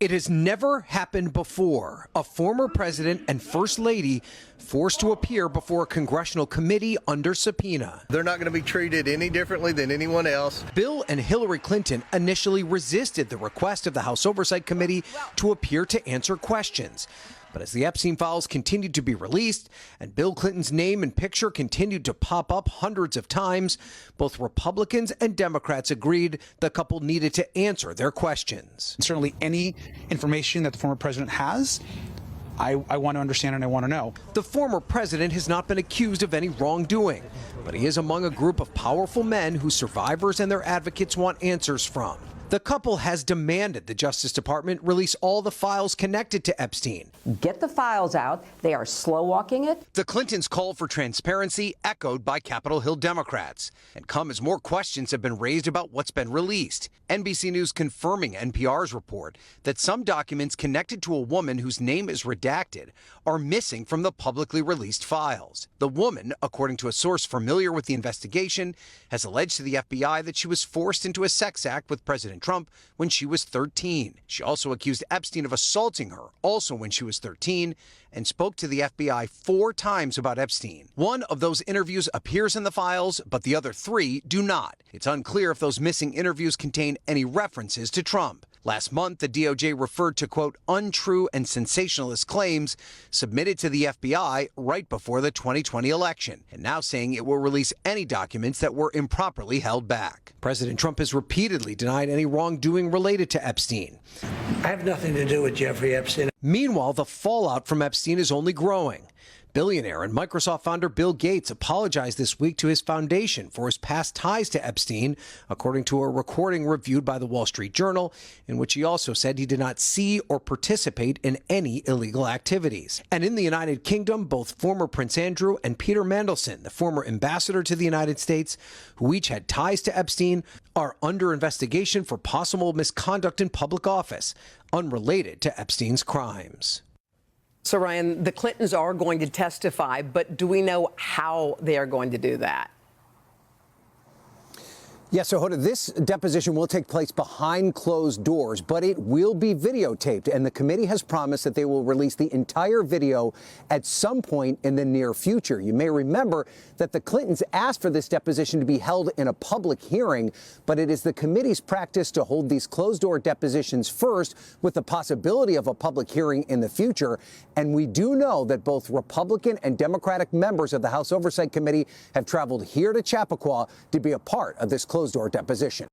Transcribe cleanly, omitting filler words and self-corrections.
It has never happened before. A former president and first lady forced to appear before a congressional committee under subpoena. They're not going to be treated any differently than anyone else. Bill and Hillary Clinton initially resisted the request of the House Oversight Committee to appear to answer questions. But as the Epstein files continued to be released and Bill Clinton's name and picture continued to pop up hundreds of times, both Republicans and Democrats agreed the couple needed to answer their questions. Certainly any information that the former president has, I want to understand and I want to know. The former president has not been accused of any wrongdoing, but he is among a group of powerful men who survivors and their advocates want answers from. The couple has demanded the Justice Department release all the files connected to Epstein. Get the files out. They are slow walking it. The Clintons' call for transparency echoed by Capitol Hill Democrats and come as more questions have been raised about what's been released. NBC News confirming NPR's report that some documents connected to a woman whose name is redacted are missing from the publicly released files. The woman, according to a source familiar with the investigation, has alleged to the FBI that she was forced into a sex act with President Trump when she was 13. She also accused Epstein of assaulting her, also when she was 13, and spoke to the FBI 4 times about Epstein. One of those interviews appears in the files, but the other 3 do not. It's unclear if those missing interviews contain any references to Trump. Last month, the DOJ referred to, quote, untrue and sensationalist claims submitted to the FBI right before the 2020 election, and now saying it will release any documents that were improperly held back. President Trump has repeatedly denied any wrongdoing related to Epstein. I have nothing to do with Jeffrey Epstein. Meanwhile, the fallout from Epstein is only growing. Billionaire and Microsoft founder Bill Gates apologized this week to his foundation for his past ties to Epstein, according to a recording reviewed by the Wall Street Journal, in which he also said he did not see or participate in any illegal activities. And in the United Kingdom, both former Prince Andrew and Peter Mandelson, the former ambassador to the United States, who each had ties to Epstein, are under investigation for possible misconduct in public office, unrelated to Epstein's crimes. So, Ryan, the Clintons are going to testify, but do we know how they are going to do that? Yes, so Hoda, this deposition will take place behind closed doors, but it will be videotaped, and the committee has promised that they will release the entire video at some point in the near future. You may remember that the Clintons asked for this deposition to be held in a public hearing, but it is the committee's practice to hold these closed-door depositions first with the possibility of a public hearing in the future. And we do know that both Republican and Democratic members of the House Oversight Committee have traveled here to Chappaqua to be a part of this closed-door deposition.